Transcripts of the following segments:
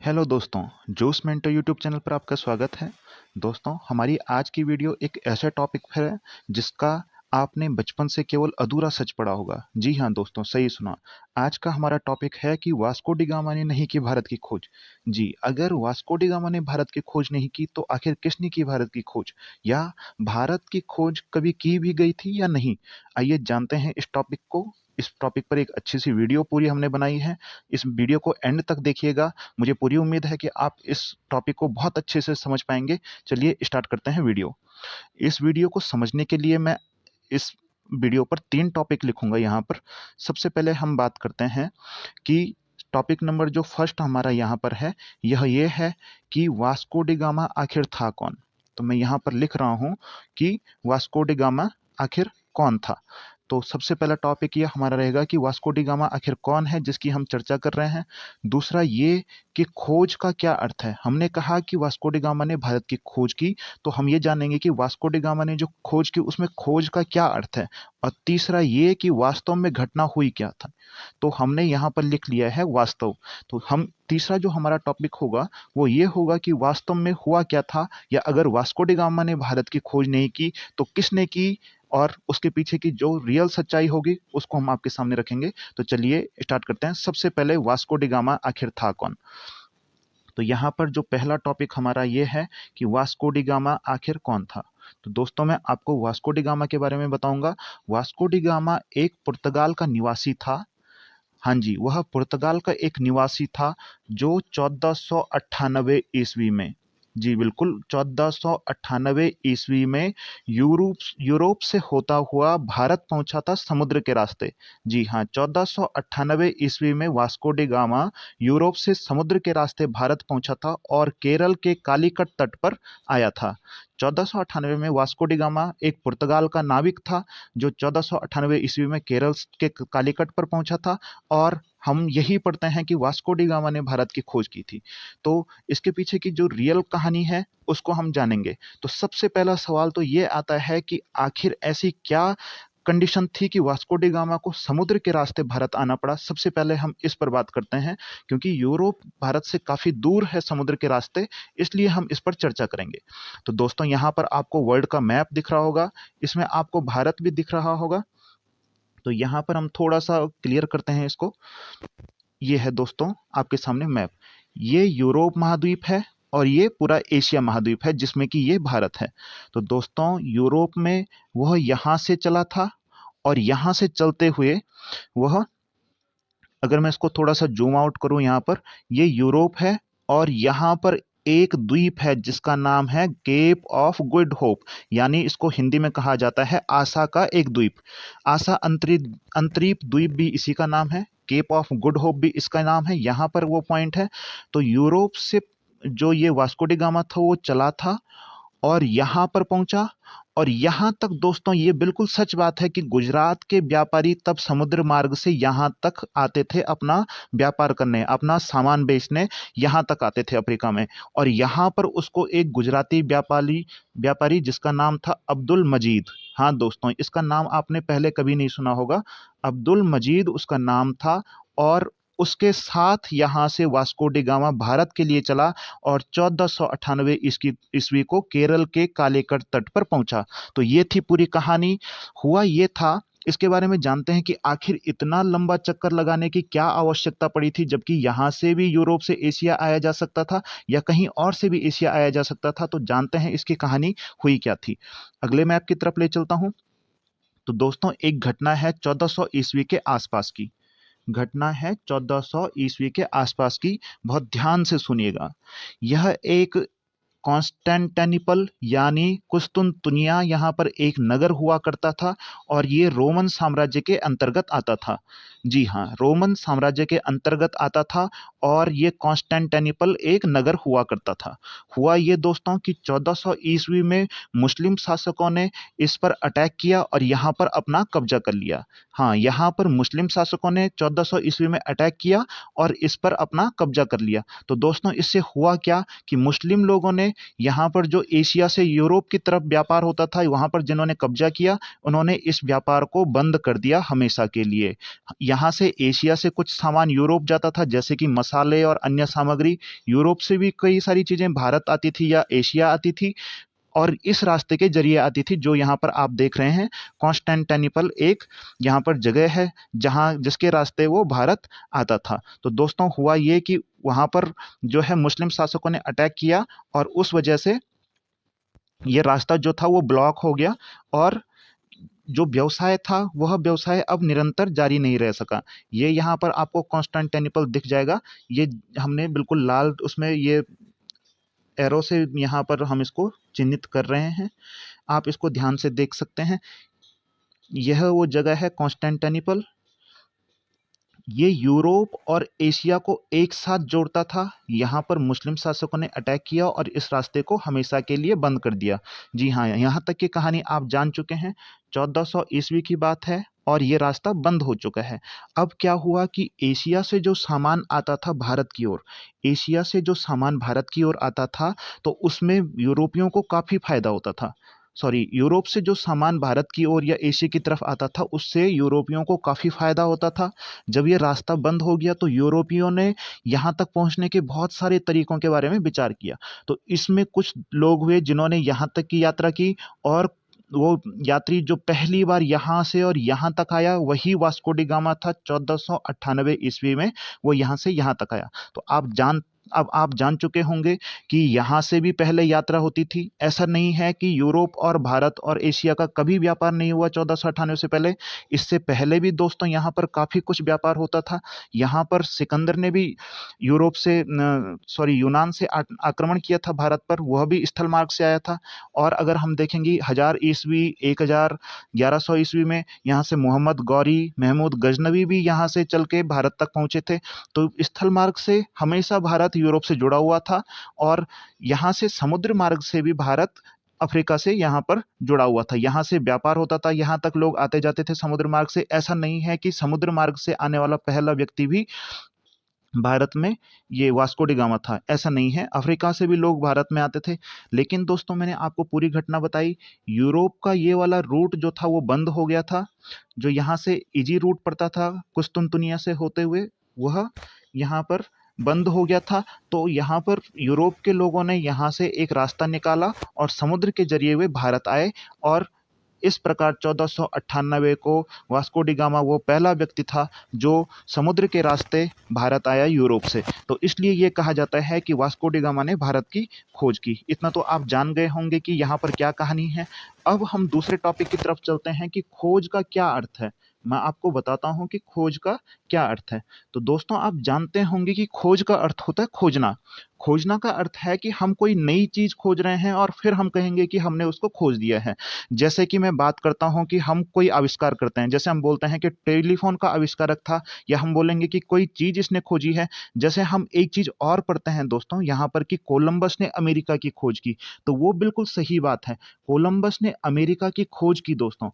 Hello दोस्तों, जोश मेंटो YouTube channel पर आपका स्वागत है। दोस्तों, हमारी आज की वीडियो एक ऐसे टॉपिक पर है जिसका आपने बचपन से केवल अधूरा सच पढ़ा होगा। जी हाँ दोस्तों, सही सुना। आज का हमारा टॉपिक है कि वास्को डी गामा ने नहीं की भारत की खोज। जी, अगर वास्को डी गामा ने भारत की खोज नहीं की तो आखिर किसने की भारत की खोज, या भारत की खोज कभी की भी गई थी या नहीं? आइए जानते हैं इस टॉपिक को। इस टॉपिक पर एक अच्छी सी वीडियो पूरी हमने बनाई है। इस वीडियो को एंड तक देखिएगा। मुझे पूरी उम्मीद है कि आप इस टॉपिक को बहुत अच्छे से समझ पाएंगे। चलिए स्टार्ट करते हैं वीडियो। इस वीडियो को समझने के लिए मैं इस वीडियो पर 3 टॉपिक लिखूंगा यहाँ पर। सबसे पहले हम बात करते हैं कि टॉपिक नंबर जो फर्स्ट हमारा यहाँ पर है, यह ये है कि वास्को डी गामा आखिर था कौन? तो मैं यहाँ पर लिख रहा हूँ कि वास्को डी गामा आखिर कौन था। तो सबसे पहला टॉपिक ये हमारा रहेगा कि वास्को डी गामा आखिर कौन है जिसकी हम चर्चा कर रहे हैं। दूसरा ये कि खोज का क्या अर्थ है। हमने कहा कि वास्को डी गामा ने भारत की खोज की, तो हम ये जानेंगे कि वास्को डी गामा ने जो खोज की उसमें खोज का क्या अर्थ है। और तीसरा ये कि वास्तव में घटना हुई क्या था। तो हमने यहाँ पर लिख लिया है वास्तव। तो हम तीसरा जो हमारा टॉपिक होगा वो ये होगा कि वास्तव में हुआ क्या था, या अगर वास्को डी गामा ने भारत की खोज नहीं की तो किसने की, और उसके पीछे की जो रियल सच्चाई होगी उसको हम आपके सामने रखेंगे। तो चलिए स्टार्ट करते हैं। सबसे पहले वास्को डी गामा आखिर था कौन। तो यहाँ पर जो पहला टॉपिक हमारा ये है कि वास्को डी गामा आखिर कौन था। तो दोस्तों, मैं आपको वास्को डी गामा के बारे में बताऊंगा। वास्को डी गामा एक पुर्तगाल का निवासी था। हाँ जी, वह पुर्तगाल का एक निवासी था जो 1498 ईस्वी में, जी बिल्कुल 1498 ईस्वी में यूरोप यूरोप से होता हुआ भारत पहुंचा था समुद्र के रास्ते। जी हाँ, 1498 ईस्वी में वास्को डी गामा यूरोप से समुद्र के रास्ते भारत पहुंचा था और केरल के कालीकट तट पर आया था। 1498 में वास्को डी गामा एक पुर्तगाल का नाविक था जो 1498 ईस्वी में केरल के कालीकट पर पहुंचा था। और हम यही पढ़ते हैं कि वास्को डी गामा ने भारत की खोज की थी। तो इसके पीछे की जो रियल कहानी है उसको हम जानेंगे। तो सबसे पहला सवाल तो ये आता है कि आखिर ऐसी क्या कंडीशन थी कि वास्को डी गामा को समुद्र के रास्ते भारत आना पड़ा। सबसे पहले हम इस पर बात करते हैं, क्योंकि यूरोप भारत से काफी दूर है समुद्र के रास्ते, इसलिए हम इस पर चर्चा करेंगे। तो दोस्तों, यहाँ पर आपको वर्ल्ड का मैप दिख रहा होगा, इसमें आपको भारत भी दिख रहा होगा। तो यहाँ पर हम थोड़ा सा क्लियर करते हैं इसको। ये है दोस्तों आपके सामने मैप। ये यूरोप महाद्वीप है और ये पूरा एशिया महाद्वीप है जिसमें कि ये भारत है। तो दोस्तों, यूरोप में वह यहाँ से चला था और यहाँ से चलते हुए वह, अगर मैं इसको थोड़ा सा जूम आउट करूं, यहाँ पर ये यूरोप है और यहाँ पर एक द्वीप है जिसका नाम है केप ऑफ गुड होप, यानी इसको हिंदी में कहा जाता है आशा का एक द्वीप। आशा अंतरीप द्वीप भी इसी का नाम है, केप ऑफ गुड होप भी इसका नाम है। यहाँ पर वो पॉइंट है। तो यूरोप से जो ये वास्को डी गामा था वो चला था और यहाँ पर पहुंचा। और यहाँ तक दोस्तों, ये बिल्कुल सच बात है कि गुजरात के व्यापारी तब समुद्र मार्ग से यहाँ तक आते थे अपना व्यापार करने, अपना सामान बेचने यहाँ तक आते थे अफ्रीका में। और यहाँ पर उसको एक गुजराती व्यापारी व्यापारी जिसका नाम था अब्दुल मजीद, हाँ दोस्तों, इसका नाम आपने पहले कभी नहीं सुना होगा, अब्दुल मजीद उसका नाम था। और उसके साथ यहाँ से वास्को डी गामा भारत के लिए चला और 1498 ईस्वी को केरल के कालीकट तट पर पहुंचा। तो ये थी पूरी कहानी। हुआ ये था, इसके बारे में जानते हैं कि आखिर इतना लंबा चक्कर लगाने की क्या आवश्यकता पड़ी थी, जबकि यहाँ से भी यूरोप से एशिया आया जा सकता था या कहीं और से भी एशिया आया जा सकता था। तो जानते हैं इसकी कहानी हुई क्या थी। अगले मैप की तरफ ले चलता हूँ। तो दोस्तों, एक घटना है 1400 ईस्वी के आसपास की। घटना है 1400 ईस्वी के आसपास की, बहुत ध्यान से सुनिएगा। यह एक कॉन्स्टेंटिनोपल यानी कुस्तुनतुनिया यहाँ पर एक नगर हुआ करता था और ये रोमन साम्राज्य के अंतर्गत आता था। जी हाँ, रोमन साम्राज्य के अंतर्गत आता था और ये कॉन्स्टेंटिनोपल एक नगर हुआ करता था। हुआ ये दोस्तों कि 1400 ईस्वी में मुस्लिम शासकों ने इस पर अटैक किया और यहाँ पर अपना कब्जा कर लिया। हाँ, यहाँ पर मुस्लिम शासकों ने 1400 ईस्वी में अटैक किया और इस पर अपना कब्जा कर लिया। तो दोस्तों, इससे हुआ क्या कि मुस्लिम लोगों ने यहाँ पर जो एशिया से यूरोप की तरफ व्यापार होता था, वहाँ पर जिन्होंने कब्जा किया, उन्होंने इस व्यापार को बंद कर दिया हमेशा के लिए। यहाँ से एशिया से कुछ सामान यूरोप जाता था, जैसे कि मसाले और अन्य सामग्री। यूरोप से भी कई सारी चीज़ें भारत आती थी या एशिया आती थी, और इस रास्ते के जरिए आती थी, जो यहाँ पर आप देख रहे हैं। कॉन्स्टेंटिनोपल एक यहाँ पर जगह है जहाँ जिसके रास्ते वो भारत आता था। तो दोस्तों हुआ ये कि वहाँ पर जो है मुस्लिम शासकों ने अटैक किया, और उस वजह से ये रास्ता जो था वो ब्लॉक हो गया, और जो व्यवसाय था वह व्यवसाय अब निरंतर जारी नहीं रह सका। ये यहाँ पर आपको कॉन्स्टेंटिनोपल दिख जाएगा। ये हमने बिल्कुल लाल उसमें ये एरो से यहाँ पर हम इसको चिन्हित कर रहे हैं। आप इसको ध्यान से देख सकते हैं। यह वो जगह है कॉन्स्टेंटिनोपल। ये यूरोप और एशिया को एक साथ जोड़ता था। यहाँ पर मुस्लिम शासकों ने अटैक किया और इस रास्ते को हमेशा के लिए बंद कर दिया। जी हाँ, यहाँ तक की कहानी आप जान चुके हैं। 1400 ईस्वी की बात है और ये रास्ता बंद हो चुका है। अब क्या हुआ कि एशिया से जो सामान आता था भारत की ओर, एशिया से जो सामान भारत की ओर आता था, तो उसमें यूरोपियों को काफ़ी फायदा होता था। सॉरी, यूरोप से जो सामान भारत की ओर या एशिया की तरफ आता था, उससे यूरोपियों को काफ़ी फायदा होता था। जब ये रास्ता बंद हो गया तो यूरोपियों ने यहाँ तक पहुँचने के बहुत सारे तरीकों के बारे में विचार किया। तो इसमें कुछ लोग हुए जिन्होंने यहाँ तक की यात्रा की, और वो यात्री जो पहली बार यहाँ से और यहाँ तक आया वही वास्को डी गामा था। 1498 ईस्वी में वो यहाँ से यहाँ तक आया। तो अब आप जान चुके होंगे कि यहाँ से भी पहले यात्रा होती थी। ऐसा नहीं है कि यूरोप और भारत और एशिया का कभी व्यापार नहीं हुआ 1498 से पहले। इससे पहले भी दोस्तों यहाँ पर काफ़ी कुछ व्यापार होता था। यहाँ पर सिकंदर ने भी यूनान से आक्रमण किया था भारत पर, वह भी स्थल मार्ग से आया था। और अगर हम देखेंगे 1000 ईस्वी 1100 ईस्वी में यहाँ से मोहम्मद गौरी महमूद गजनवी भी यहाँ से चल के भारत तक पहुँचे थे। तो स्थल मार्ग से हमेशा भारत यूरोप से जुड़ा हुआ था, और यहाँ से समुद्र मार्ग से भी भारत अफ्रीका से यहाँ पर जुड़ा हुआ था। यहाँ से व्यापार होता था, यहाँ तक लोग आते जाते थे समुद्र मार्ग से। ऐसा नहीं है कि समुद्र मार्ग से आने वाला पहला व्यक्ति भी भारत में ये वास्को डी गामा था, ऐसा नहीं है। अफ्रीका से भी लोग भारत में आते थे। लेकिन दोस्तों मैंने आपको पूरी घटना बताई। यूरोप का ये वाला रूट जो था वो बंद हो गया था। जो यहाँ से इजी रूट पड़ता था कुस्तुनतुनिया से होते हुए, वह यहाँ पर बंद हो गया था। तो यहाँ पर यूरोप के लोगों ने यहाँ से एक रास्ता निकाला और समुद्र के जरिए वे भारत आए, और इस प्रकार 1498 को वास्को डी गामा वो पहला व्यक्ति था जो समुद्र के रास्ते भारत आया यूरोप से। तो इसलिए ये कहा जाता है कि वास्को डी गामा ने भारत की खोज की। इतना तो आप जान गए होंगे कि यहाँ पर क्या कहानी है। अब हम दूसरे टॉपिक की तरफ चलते हैं कि खोज का क्या अर्थ है। मैं आपको बताता हूँ कि खोज का क्या अर्थ है। तो दोस्तों आप जानते होंगे कि खोज का अर्थ होता है खोजना। खोजना का अर्थ है कि हम कोई नई चीज़ खोज रहे हैं और फिर हम कहेंगे कि हमने उसको खोज दिया है। जैसे कि मैं बात करता हूँ कि हम कोई आविष्कार करते हैं, जैसे हम बोलते हैं कि टेलीफोन का आविष्कारक था, या हम बोलेंगे कि कोई चीज़ इसने खोजी है। जैसे हम एक चीज़ और पढ़ते हैं दोस्तों यहाँ पर कि कोलंबस ने अमेरिका की खोज की, तो वो बिल्कुल सही बात है। कोलंबस ने अमेरिका की खोज की दोस्तों।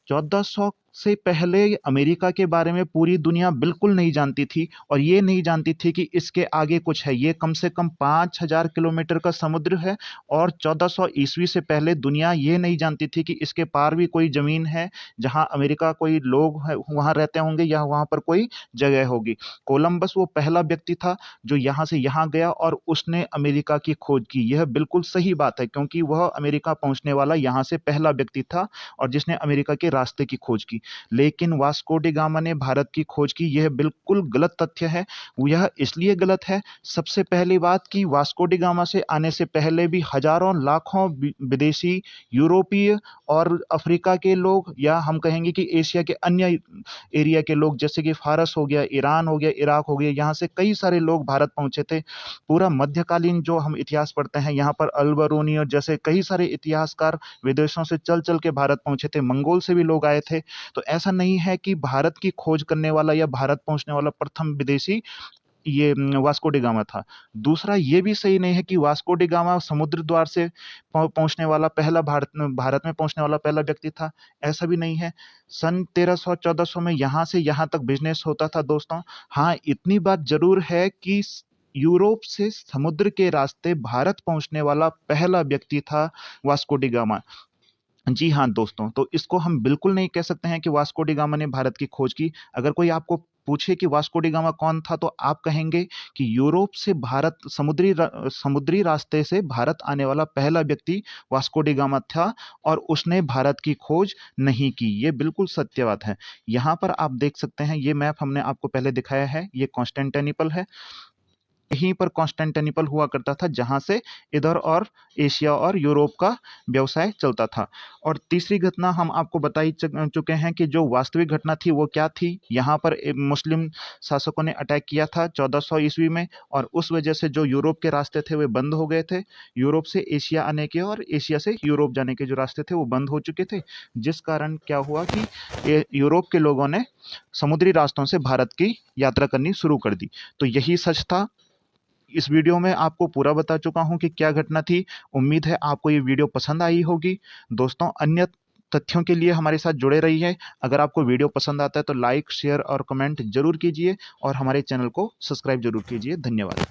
1400 से पहले अमेरिका के बारे में पूरी दुनिया बिल्कुल नहीं जानती थी, और ये नहीं जानती थी कि इसके आगे कुछ है। ये कम से कम 5000 किलोमीटर का समुद्र है, और 1400 ईस्वी से पहले दुनिया ये नहीं जानती थी कि इसके पार भी कोई ज़मीन है जहां अमेरिका कोई लोग है वहां रहते होंगे, या वहां पर कोई जगह होगी। कोलंबस वो पहला व्यक्ति था जो यहाँ से यहाँ गया और उसने अमेरिका की खोज की। यह बिल्कुल सही बात है, क्योंकि वह अमेरिका पहुंचने वाला यहाँ से पहला व्यक्ति था और जिसने अमेरिका के रास्ते की खोज की। लेकिन वास्को डी गामा ने भारत की खोज की, यह बिल्कुल गलत तथ्य है। यह इसलिए गलत है, सबसे पहली बात कि वास्को डी गामा से आने से पहले भी हजारों लाखों विदेशी, यूरोपीय और अफ्रीका के लोग, या हम कहेंगे कि एशिया के अन्य एरिया के लोग, जैसे कि फारस हो गया, ईरान हो गया, इराक हो गया, यहाँ से कई सारे लोग भारत पहुंचे थे। पूरा मध्यकालीन जो हम इतिहास पढ़ते हैं, यहाँ पर अल बरूनी और जैसे कई सारे इतिहासकार विदेशों से चल चल के भारत पहुंचे थे। मंगोल से भी लोग आए थे। तो ऐसा नहीं है कि भारत की खोज करने वाला या भारत पहुंचने वाला प्रथम विदेशी ये वास्को डी गामा था। दूसरा ये भी सही नहीं है कि वास्को डी गामा समुद्र द्वार से पहुंचने वाला पहला भारत में पहुंचने वाला पहला व्यक्ति था। ऐसा भी नहीं है। सन 1300-1400 में यहाँ से यहाँ तक बिजनेस होता था दोस्तों। हाँ, इतनी बात जरूर है कि यूरोप से समुद्र के रास्ते भारत पहुंचने वाला पहला व्यक्ति था वास्को डी गामा। जी हाँ दोस्तों, तो इसको हम बिल्कुल नहीं कह सकते हैं कि वास्को डी गामा ने भारत की खोज की। अगर कोई आपको पूछे कि वास्को डी गामा कौन था, तो आप कहेंगे कि यूरोप से भारत समुद्री रास्ते से भारत आने वाला पहला व्यक्ति वास्को डी गामा था और उसने भारत की खोज नहीं की। ये बिल्कुल सत्य बात है। यहाँ पर आप देख सकते हैं, ये मैप हमने आपको पहले दिखाया है, ये कॉन्स्टेंटिनोपल है। यहीं पर कॉन्स्टेंटिनोपल हुआ करता था, जहां से इधर और एशिया और यूरोप का व्यवसाय चलता था। और तीसरी घटना हम आपको बता ही चुके हैं कि जो वास्तविक घटना थी वो क्या थी। यहाँ पर मुस्लिम शासकों ने अटैक किया था 1400 ईस्वी में, और उस वजह से जो यूरोप के रास्ते थे वे बंद हो गए थे। यूरोप से एशिया आने के और एशिया से यूरोप जाने के जो रास्ते थे वो बंद हो चुके थे, जिस कारण क्या हुआ कि यूरोप के लोगों ने समुद्री रास्तों से भारत की यात्रा करनी शुरू कर दी। तो यही सच था। इस वीडियो में आपको पूरा बता चुका हूं कि क्या घटना थी। उम्मीद है आपको ये वीडियो पसंद आई होगी। दोस्तों, अन्य तथ्यों के लिए हमारे साथ जुड़े रहिए। अगर आपको वीडियो पसंद आता है तो लाइक, शेयर और कमेंट जरूर कीजिए और हमारे चैनल को सब्सक्राइब जरूर कीजिए। धन्यवाद।